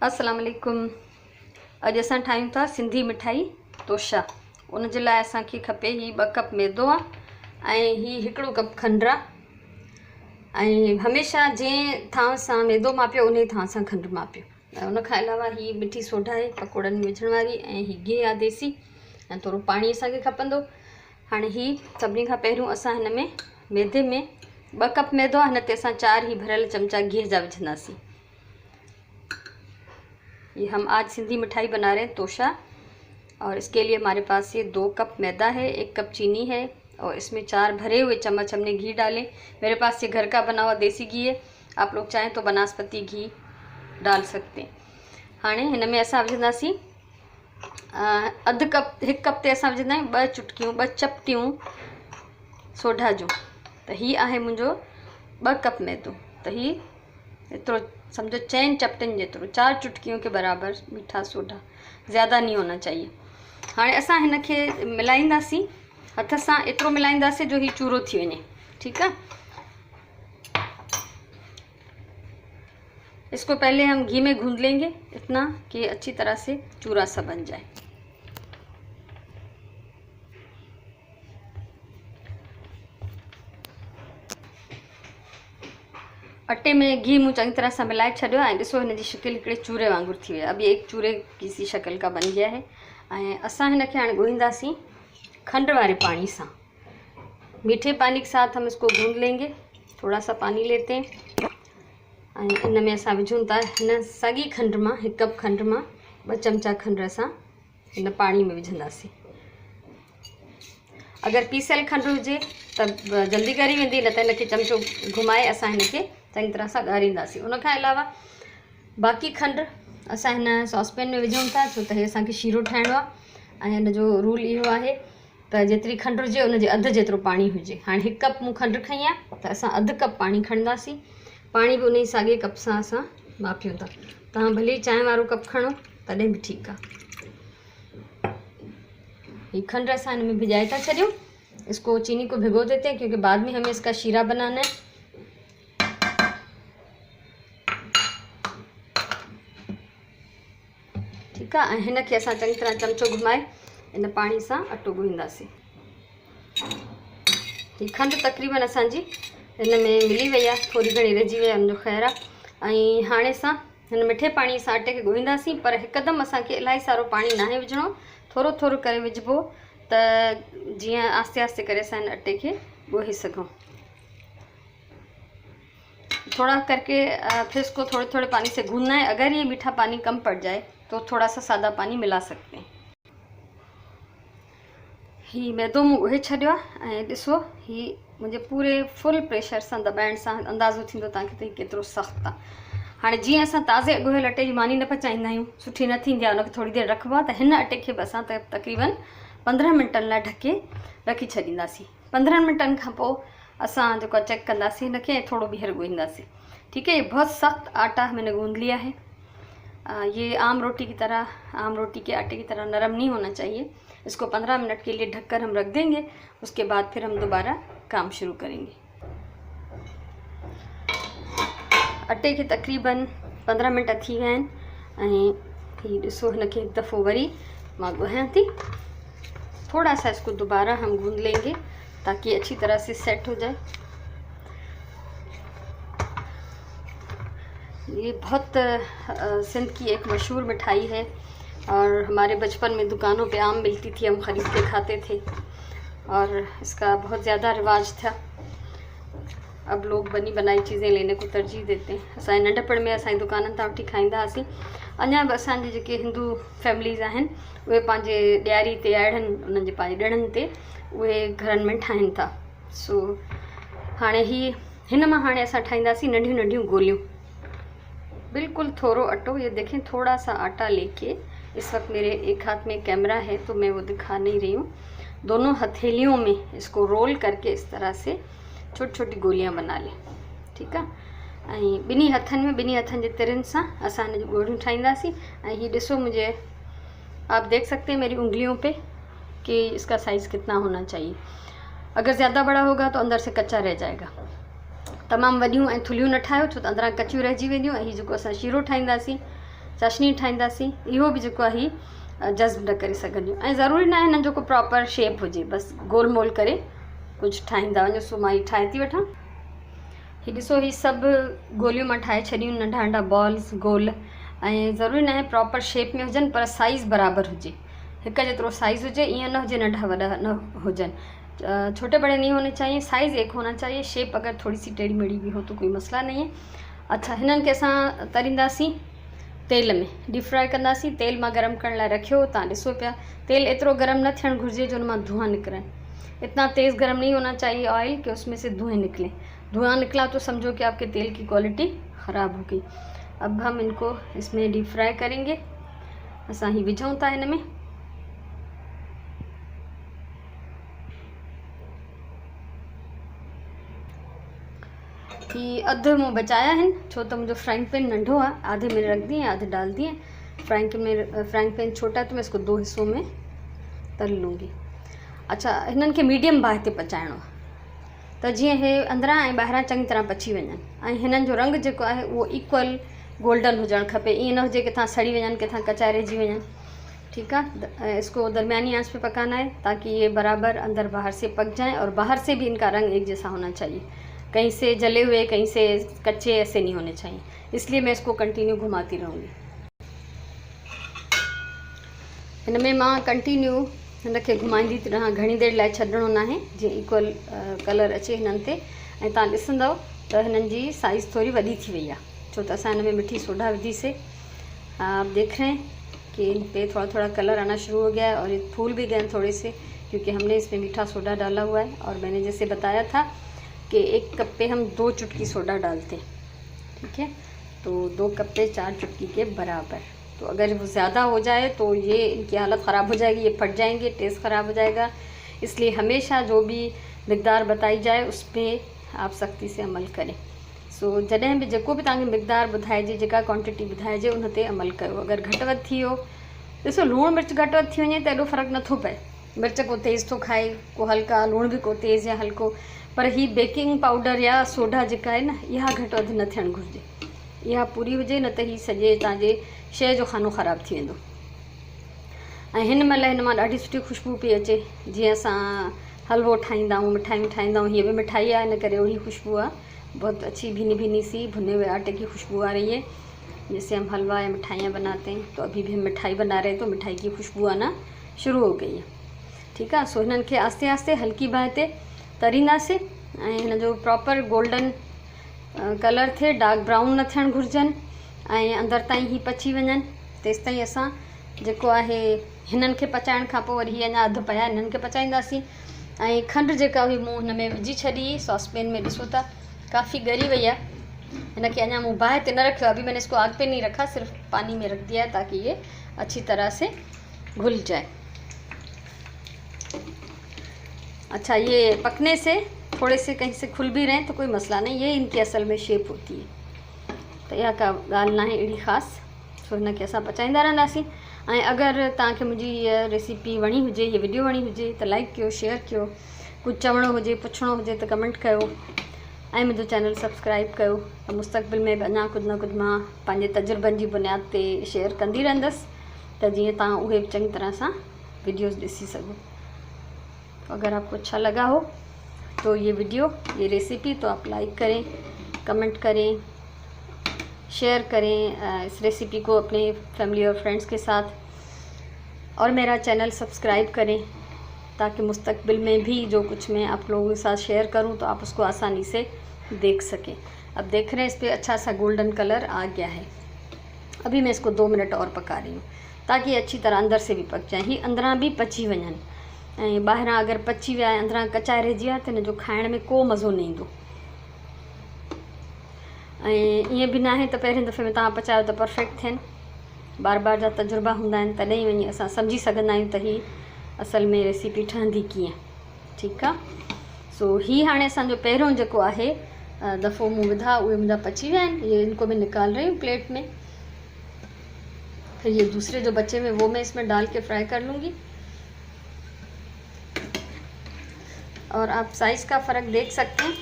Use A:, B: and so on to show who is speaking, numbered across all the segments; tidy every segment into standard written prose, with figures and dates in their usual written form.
A: अस्सलाम वालेकुम। अॼु असां ठाहियूं था सिंधी मिठाई तोशा। उन जे लाइ असांखे खपे ही 2 कप मैदो आहे ऐं ही 1 कप खंडु आहे ऐं हमेशह जंहिं थां सां मैदो मापियो उन थां सां खंडु मापियो। ऐं उन खां अलावा ही मिठी सोडा आहे पकोड़नि में विझण वारी ऐं ही गिहु आहे देसी ऐं थोरो पाणी असांखे खपंदो। हाणे ही सभिनी खां पहिरियों असां हिन में मैदे में 2 कप मैदो आहे, हिन ते असां 4 ही भरियल चमचा गिह जा विझंदासीं। ये हम आज सिंधी मिठाई बना रहे हैं तोशा, और इसके लिए हमारे पास ये 2 कप मैदा है, 1 कप चीनी है और इसमें 4 भरे हुए चम्मच हमने घी डाले। मेरे पास ये घर का बना हुआ देसी घी है, आप लोग चाहें तो बनास्पति घी डाल सकते हैं। हाणे हिन में असां विझंदासीं 1 कप ते असां विझंदा आहियूं 2 चुटकियूं 2 चपटियूं सोडा जूं। त ही आहे मुंहिंजो 2 कप मैदो, त ही एतिरो समझो 4 चपटिन जेतिरो 4 चुटकियों के बराबर मीठा सोडा, ज़्यादा नहीं होना चाहिए। हाँ असां हिन खे मिलाईंदासीं हथ सां, एतिरो मिलाईंदासीं जो ही चूरो थी वञे। ठीक है, इसको पहले हम घी में गूंद लेंगे इतना कि अच्छी तरह से चूरा सा बन जाए। अटे में घी मूँ चंगी तरह से मिलाए छो है। ॾिसो हिन जी शिकिल हिकिड़े चूरे वांगुरु थी वई है। अब ये एक चूरे की सी शक्ल का बन गया है। ऐं असां हिन खे हाणे ॻोहींदासीं खंड वाले पानी से। मीठे पानी के साथ हम इसको गूंद लेंगे। थोड़ा सा पानी लेते हैं ऐं इन में असां विझूं था हिन साॻी खंड मां 1 कप खंड मां 2 चमचा खंड असां हिन पानी में विझंदासीं। अगर पीसियल खंड हुजे त जल्दी ॻरी वेंदी, न त हिनखे चमचो घुमाए असां हिनखे चंगी तरह सां ॻारींदासीं। उन खां अलावा बाक़ी खंड असां हिन सॉसपैन में विझूं था, छो त हे असांखे शीरो ठाहिणो आहे ऐं हिन जो रूल इहो आहे त जेतिरी खंड हुजे उन जे अधु जेतिरो पाणी हुजे। हाणे 1 कप मूं खंड खई आहे त असां 1/2 कप पाणी खणंदासीं। पाणी बि उन ई साॻे कप सां असां मापियूं था। तव्हां भले ई चांहि वारो कप खणो तॾहिं बि ठीकु आहे। ही खंड असां हिन में भिजाए था छॾियूं। इसको चीनी को भिगो देते हैं क्योंकि बाद में हमें इसका शीरा बनाना है। ठीक है, हिन खे असां चंगी तरह चमचो घुमाए इन पानी सां अटो ॻोहींदासीं। ही खंड तक़रीबन असांजी हिन में मिली वई आहे, थोड़ी घणी रहिजी वई आहे, उनजो ख़ैर आहे। ऐं हाणे असां हिन मिठे पाणी सां अटे खे ॻोहींदासीं, पर हिकदमि असांखे इलाही सारो पाणी नाहे विझणो, थोरो थोरो करे विझिबो त जीअं आस्ते आस्ते करे असां हिन अटे खे ॻोहे सघूं। थोड़ा करके फिर इसको थोड़े थोड़े पानी से गूंदना है। अगर ये मीठा पानी कम पड़ जाए तो थोड़ा सा सादा पानी मिला सकते हैं। ही मैदो मूं ॻोहे छॾियो आहे ऐं ॾिसो ही मुंहिंजे पूरे फुल प्रेशर सां दॿाइण सां अंदाज़ो थींदो तव्हांखे त ही केतिरो सख़्तु आहे। हाणे जीअं असां ताज़े ॻोहियल अटे जी मानी न पचाईंदा आहियूं, सुठी न थींदी आहे, उनखे थोड़ी देरि रखिबो आहे, त हिन अटे खे बि असां तक़रीबन 15 मिंटनि लाइ ढके रखी छॾींदासीं। 15 मिंटनि खां पोइ असां जेको चेक कंदासीं हिनखे ऐं थोरो ॿीहर ॻोहींदासीं। ठीक है, ये बहुत सख्त आटा मैंने गूंद लिया है। ये आम रोटी की तरह, आम रोटी के आटे की तरह नरम नहीं होना चाहिए। इसको 15 मिनट के लिए ढककर हम रख देंगे। उसके बाद फिर हम दोबारा काम शुरू करेंगे। अटे के तक़रीबन 15 मिनट थी गए हैं ऐं ही ॾिसो हिनखे हिकु दफ़ो वरी मां ॻोहियां थी। थोड़ा सा इसको दोबारा हम गूंद लेंगे ताकि अच्छी तरह से सेट हो जाए। ये बहुत सिंध की एक मशहूर मिठाई है और हमारे बचपन में दुकानों पे आम मिलती थी, हम ख़रीद के खाते थे और इसका बहुत ज़्यादा रिवाज था। अब लोग बनी बनाई चीज़ें लेने को तरजीह देते हैं। असां नंढपण में असांजी दुकाननि तां वठी खाईंदा हुआसीं। अञा बि असांजे जेके हिंदू फैमिलीज़ आहिनि उहे पंहिंजे ॾियारी ते अहिड़नि उन्हनि जे पंहिंजे ॾिणनि ते उहे घरनि में ठाहिनि था। सो हाणे हिन मां हाणे असां ठाहींदासीं नंढियूं नंढियूं गोलियूं। बिल्कुल थोरो अटो, ये देखें थोड़ा सा आटा लेके, इस वक्त मेरे एक हाथ में कैमरा है तो मैं वो दिखा नहीं रही हूँ, दोनों हथेलियों में इसको रोल करके इस तरह से छोटी छोटी गोलियां बना लें। ठीक है, ऐं ॿिन्ही हथनि जे तिरनि सां असां हिन जूं गोलियूं ठाहींदासीं। ऐं हीअ ॾिसो मुझे, आप देख सकते हैं मेरी उंगलियों पे कि इसका साइज़ कितना होना चाहिए। अगर ज़्यादा बड़ा होगा तो अंदर से कच्चा रह जाएगा। तमामु वॾियूं ऐं थुलियूं न ठाहियो छो त अंदरां कचियूं रहिजी वेंदियूं। ऐं हीअ जेको असां शीरो ठाहींदासीं चाशनी ठाहींदासीं। इहो बि जेको आहे जज़्ब न करे सघंदियूं ऐं ज़रूरी न आहे हिननि जो को प्रॉपर शेप हुजे, बसि गोल मोल करे कुझु ठाहींदा वञो। सो मां हीअ ठाहे थी वठां। हीअ ॾिसो, हीअ सभु गोलियूं मां ठाहे छॾियूं, नंढा नंढा बॉल्स गोल। ऐं ज़रूरी न आहे प्रॉपर शेप में हुजनि, पर साइज़ बराबरि हुजे, हिक जेतिरो साइज़ हुजे, ईअं न हुजे नंढा वॾा न हुजनि। छोटे बड़े नहीं होने चाहिए, साइज़ एक होना चाहिए। शेप अगर थोड़ी सी टेढ़ी मेढ़ी भी हो तो कोई मसला नहीं है। अच्छा, हिननि खे असां तरींदासीं तेल में, डीप फ्राई कंदासीं। तेल मां गरम करण लाइ रखियो, तव्हां ॾिसो पिया। तेल एतिरो गरम न थियणु घुरिजे जो हुन मां धुआं निकिरनि। इतना तेज़ गरम नहीं होना चाहिए ऑयल कि उसमें से धुएँ निकले। धुआं निकला तो समझो कि आपके तेल की क्वालिटी ख़राब हो गई। अब हम इनको इसमें डीप फ्राई करेंगे। असां ही विझूं था हिन में। कि अधु मूं बचाया आहिनि, छो त मुंहिंजो फ्राइंग पैन नंढो आहे। आधे में रख दिए, आधे डाल दिए। फ्राइंग पैन छोटा है तो मैं इसको 2 हिस्सों में तल लूँगी। अच्छा, हिननि खे मीडियम बाहि ते पचाइणो आहे त जीअं हे अंदरां ऐं ॿाहिरां चङी तरह पची वञनि। ऐं हिननि जो रंग जेको आहे उहो इक्वल गोल्डन हुजणु खपे। ईअं न हुजे किथां सड़ी वञनि, किथां कचाइजी वञनि। ठीक है, इसको दरमियानी आंच पे पकाना है ताकि ये बराबर अंदर बाहर से पक जाए और बाहर से भी इनका रंग एक जैसा होना चाहिए। कहीं से जले हुए, कहीं से कच्चे ऐसे नहीं होने चाहिए, इसलिए मैं इसको कंटिन्यू घुमाती रहूँगी। इनमें मां कंटिन्यू हिनखे घुमाईंदी थी रहां, घणी देर लाइ छॾिणो न आहे, जीअं इक्वल कलर अचे हिननि ते। ऐं तव्हां ॾिसंदव त हिननि जी साइज़ थोड़ी वॾी थी वई आहे, छो त असां हिन में मिठी सोडा विधीसीं। आप देख रहे हैं कि इन पे थोड़ा थोड़ा कलर आना शुरू हो गया है और ये फूल भी गए थोड़े से, क्योंकि हमने इसमें मीठा सोडा डाला हुआ है। और मैंने जैसे बताया था कि 1 कप पे हम 2 चुटकी सोडा डालते हैं। ठीक है, तो 2 कप पे 4 चुटकी के बराबर। तो अगर वो ज़्यादा हो जाए तो ये इनकी हालत ख़राब हो जाएगी, ये फट जाएंगे, टेस्ट ख़राब हो जाएगा। इसलिए हमेशा जो भी मकदार बताई जाए उस पर आप सख्ती से अमल करें। सो जॾहिं बि जेको बि तव्हांखे मकदार ॿुधाइजे, जेका क्वांटिटी ॿुधाइजे, उन ते अमल कयो। अगर घटि वधि थी वियो, ॾिसो लूणु मिर्च घटि वधि थी वञे त एॾो फ़र्क़ु नथो पए। मिर्च को तेज़ थो खाए, को हल्का, लूणु बि को तेज़ या हल्को। पर ही बेकिंग पाउडर या सोडा जेका आहे न, इहा घटि वधि न थियणु घुरिजे। इहा पूरी हुजे, न त ही सॼे तव्हांजे शइ जो खानो ख़राबु थी वेंदो। ऐं हिन महिल हिन मां ॾाढी सुठी ख़ुशबू पई अचे, जीअं असां हलवो ठाहींदा आहियूं, मिठाइयूं ठाहींदा आहियूं। हीअ बि मिठाई आहे, इन करे वही खुशबू आहे। बहुत अच्छी भीनी भीनी सी भुने हुए आटे की खुशबू आ रही है। जैसे हम हलवा या मिठाइयाँ बनाते हैं, तो अभी भी हम मिठाई बना रहे हैं तो मिठाई की खुशबू आना शुरू हो गई है। ठीक है, सो हिननि खे आस्ते आस्ते हल्की बाहि ते तरींदासीं ऐं हिन जो प्रॉपर गोल्डन कलर थिए, डार्क ब्राउन न थियणु घुरिजनि ऐं अंदर ताईं ही पची वञनि। तेसि ताईं असां जेको आहे हिननि खे पचाइण खां पोइ वरी ही अञा अधु पया, हिननि खे पचाईंदासीं। ऐं खंडु जेका हुई मूं हिन में विझी छॾी सॉसपेन में। ॾिसो था काफ़ी गरी वही है। इनके अञा मूँ बाहि ते न रखियो, अभी मैंने इसको आग पे नहीं रखा, सिर्फ पानी में रख दिया है ताकि ये अच्छी तरह से घुल जाए। अच्छा, ये पकने से थोड़े से कहीं से खुल भी रहे हैं तो कोई मसला नहीं, ये इनकी असल में शेप होती है। तो यह का ॻाल्हि न आहे अहिड़ी ख़ासि। सो हिनखे असां पचाईंदा रहंदासीं। ऐं अगरि तव्हांखे मुंहिंजी इहा रेसिपी वणी हुजे, ये वीडियो वणी हुजे त लाइक कयो, शेयर कयो। कुझु चवणो हुजे, पुछणो हुजे त कमेंट कयो ऐं मुंहिंजो चैनल सब्सक्राइब कयो। त मुस्तक़बिल में बि अञा कुझु न कुझु मां पंहिंजे तजुर्बनि जी बुनियाद ते शेयर कंदी रहंदसि, त जीअं तव्हां उहे बि चङी तरह सां वीडियोज़ ॾिसी सघो। अगर आपको अच्छा लगा हो तो ये वीडियो, ये रेसिपी, तो आप लाइक करें, कमेंट करें, शेयर करें इस रेसिपी को अपने फैमिली और फ्रेंड्स के साथ, और मेरा चैनल सब्सक्राइब करें ताकि मुस्तकबिल में भी जो कुछ मैं आप लोगों के साथ शेयर करूं तो आप उसको आसानी से देख सकें। अब देख रहे हैं इस पर अच्छा सा गोल्डन कलर आ गया है। अभी मैं इसको 2 मिनट और पका रही हूँ ताकि अच्छी तरह अंदर से भी पक जाए, ही अंदरां भी पची वञनि। ऐं ॿाहिरां अगरि पची विया ऐं अंदरां कचाए रहिजी विया त हिन जो खाइण में को मज़ो न ईंदो। ऐं ईअं बि न आहे त पहिरें दफ़े में तव्हां पचायो त परफेक्ट थियनि, बार बार जा तजुर्बा हूंदा आहिनि, तॾहिं वञी असां सम्झी सघंदा आहियूं त ही असल में रेसिपी ठहंदी कीअं। ठीकु आहे, सो ही हाणे असांजो पहिरियों जेको आहे दफ़ो मूं विधा, उहे मुंहिंजा पची विया आहिनि। ये इनको मैं निकाल रही हूँ प्लेट में। फिर ये दूसरे जो बचे हुए वो मैं इसमें डाल के फ्राई कर लूँगी। और आप साइज़ का फ़र्क देख सकते हैं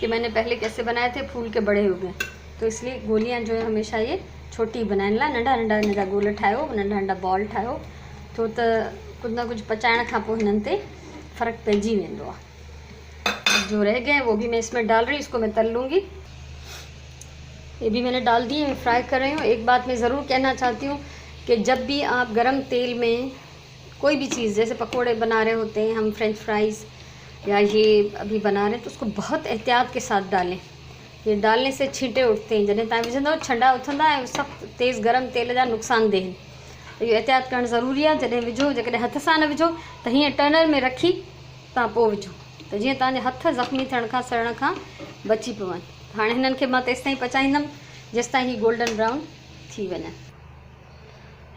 A: कि मैंने पहले कैसे बनाए थे, फूल के बड़े हो गए। तो इसलिए गोलियां जो है हमेशा ये छोटी बनाइण लाइ नंढा नंढा गोल ठाहियो, नंढा नंढा बॉल ठाहियो, छो त कुछ ना कुछ पचाइण खां पोइ हिननि ते फ़र्क़ु पइजी वेंदो आहे। जो रह गए वो भी मैं इसमें डाल रही हूँ, इसको मैं तल लूँगी। ये भी मैंने डाल दिए, फ्राई कर रही हूँ। एक बात मैं ज़रूर कहना चाहती हूँ कि जब भी आप गरम तेल में कोई भी चीज़, जैसे पकोड़े बना रहे होते हैं हम, फ्रेंच फ्राइज़ या ये अभी बना रहे हैं, तो उसको बहुत एहतियात के साथ डालें। ये डालने से छींटे उठते हैं, जॾहिं तव्हां विझंदव छंडा उथंदा ऐं सख़्तु तेज़ गरम तेल जा नुक़सानदेह आहिनि। तो इहो एहतियात करणु ज़रूरी आहे। जॾहिं विझो, जेकॾहिं हथ सां न विझो त हीअं टर्नर में रखी तव्हां पोइ विझो, त जीअं तव्हांजे हथ ज़ख़्मी थियण खां सड़ण खां बची पवनि। हाणे हिननि खे मां तेसिताईं पचाईंदमि जेसिताईं ही गोल्डन ब्राउन थी वञे।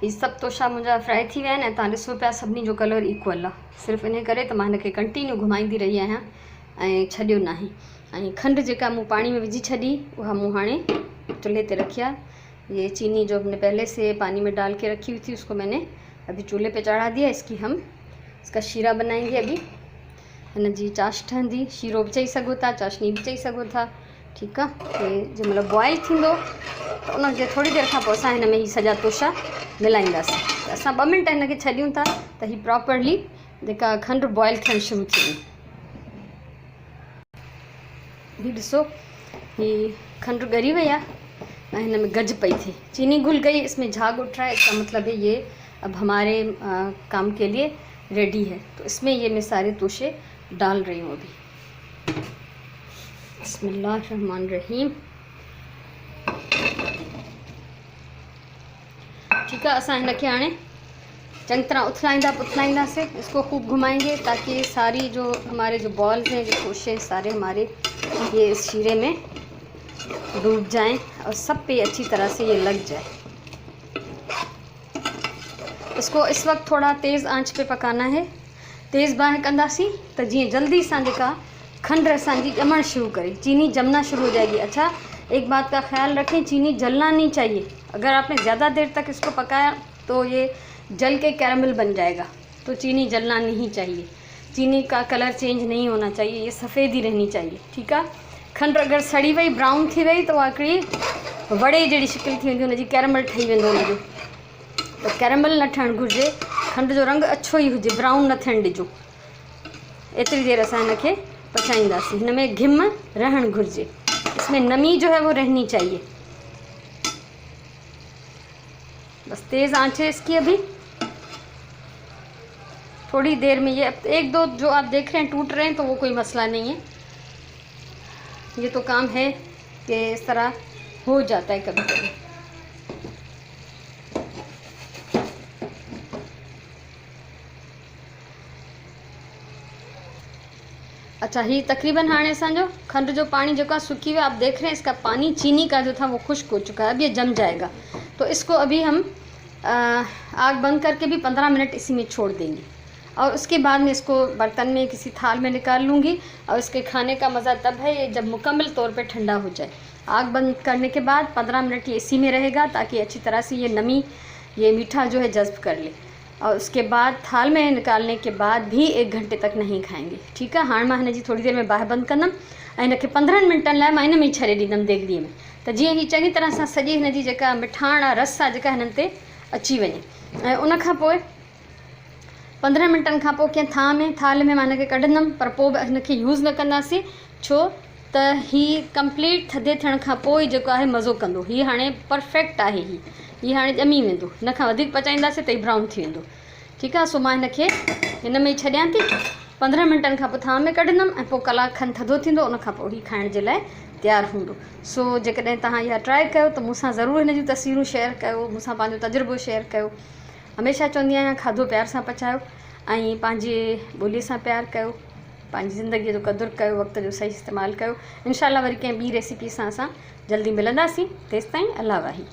A: ही सभु तोशा मुंहिंजा फ्राई थी विया आहिनि ऐं तव्हां ॾिसो पिया सभिनी जो कलर इक्वल आहे। सिर्फ़ु इन करे त मां हिनखे कंटिन्यू घुमाईंदी रही आहियां ऐं छॾियो न आहे। ऐं खंडु जेका मूं पाणी में विझी छॾी उहा मूं हाणे चूल्हे ते रखी आहे। ये चीनी जो हमने पहले से पानी में डाल के रखी हुई थी, उसको मैंने अभी चूल्हे पे चढ़ा दिया। इसका शीरा बनाएंगे अभी। हिन जी चाश ठहंदी, शीरो बि चई सघो था, चाशनी बि चई सघो था, ठीकु आहे। ये जंहिं महिल बॉइल थींदो त उनजे थोरी देरि खां पोइ असां हिन में ही सॼा तोशा मिलाईंदासीं। त असां 2 मिंट हिनखे छॾियूं था त ही प्रॉपरली जेका खंडु बॉइल थियणु शुरू थी वई। ही ॾिसो, ही खंडु ॻरी वई आहे ऐं हिन में गज पई थी, चीनी घुल गई, इसमें झाग उठ रहा है। इसका मतलब है ये अब हमारे काम के लिए रेडी है। तो इसमें ये मैं सारे तोशे डाल रही हूँ अभी। बिस्मिल्लाहिर्रहमानिर्रहीम। ठीक है, असां हिनखे हाणे चंगी तरह उथलाईंदासीं। इसको खूब घुमाएंगे ताकि सारी जो हमारे जो बॉल्स हैं, जो तोशे हैं, सारे हमारे ये इस शीरे में डूब जाएं और सब पे अच्छी तरह से ये लग जाए। इसको इस वक्त थोड़ा तेज़ आंच पे पकाना है। तेज़ बाहि कंदासीं त जीअं जल्दी सां जेका खंड असांजी ॼमण शुरू करे, चीनी जमना शुरू हो जाएगी। अच्छा, एक बात का ख्याल रखें, चीनी जलना नहीं चाहिए। अगर आपने ज़्यादा देर तक इसको पकाया तो ये जल के कैरमल बन जाएगा। तो चीनी जलना नहीं चाहिए, चीनी का कलर चेंज नहीं होना चाहिए, ये सफ़ेद ही रहनी चाहिए, ठीक है। खंड अगर सड़ी वई, ब्राउन थी वई, तो हिकिड़ी वड़े जहिड़ी शिकिल थी वेंदी, हुनजी कैरमल ठही वेंदो हुनजो। तो कैरमल न ठहणु घुरिजे, खंड जो रंग अच्छो ही हुजे, ब्राउन न थियणु ॾिजो। एतिरी देर असां हिनखे पचाईंदासीं। हिन में घिम रहणु घुरिजे, इसमें नमी जो है वो रहनी चाहिए। बस तेज़ आंच है इसकी। अभी थोड़ी देर में ये 1-2 जो आप देख रहे हैं टूट रहे हैं, तो वो कोई मसला नहीं है। ये तो काम है कि इस तरह हो जाता है कभी कभी। अच्छा, ही तकरीबन हाणे असांजो खंड जो पानी जो का सूखी हुआ, आप देख रहे हैं इसका पानी चीनी का जो था वो खुश्क हो चुका है। अब ये जम जाएगा, तो इसको अभी हम आग बंद करके भी 15 मिनट इसी में छोड़ देंगे और उसके बाद में इसको बर्तन में किसी थाल में निकाल लूँगी। और इसके खाने का मज़ा तब है ये जब मुकम्मल तौर पे ठंडा हो जाए। आग बंद करने के बाद 15 मिनट ये इसी में रहेगा ताकि अच्छी तरह से ये नमी, ये मीठा जो है जज़्ब कर ले। और उसके बाद थाल में निकालने के बाद भी 1 घंटे तक नहीं खाएंगे, ठीक है। हाणे मां हिन जी थोड़ी देर में बाहि बंदि कंदमि ऐं हिनखे 15 मिंटनि लाइ मां हिन में ई छॾे ॾींदमि देॻड़ीअ में, त जीअं ही चङी तरह सां सॼी हिन जी जेका मिठाण आहे, रस आहे, जेका हिननि ते अची वञे। ऐं उनखां पोइ 15 मिंटनि खां पोइ कंहिं थाल में मां हिनखे कढंदमि, पर पोइ बि हिनखे यूज़ न कंदासीं, छो त ही कंप्लीट थधे थियण खां पोइ जेको आहे मज़ो कंदो। हीअ हाणे परफेक्ट आहे, ही हाणे ॼमी वेंदो। हिन खां वधीक पचाईंदासीं त ही ब्राउन थी वेंदो, ठीकु आहे। सो मां हिनखे हिन में ई छॾियां थी। 15 मिंटनि खां पोइ थां में कढंदमि ऐं पोइ कलाक खनि थधो थींदो, उनखां पोइ ही खाइण जे लाइ तयारु हूंदो। सो जेकॾहिं तव्हां इहा ट्राई कयो त मूंसां ज़रूरु हिन जूं तस्वीरूं शेयर कयो, मूंसां पंहिंजो तजुर्बो शेयर कयो। हमेशह चवंदी आहियां खाधो प्यार सां पचायो ऐं पंहिंजी ॿोलीअ सां प्यारु कयो, पंहिंजी ज़िंदगीअ जो क़दुरु कयो, वक़्त जो सही इस्तेमालु कयो। इंशाअल्लाह वरी कंहिं ॿी रेसिपी सां असां जल्दी मिलंदासीं। तेसिताईं अल्लाह वाही।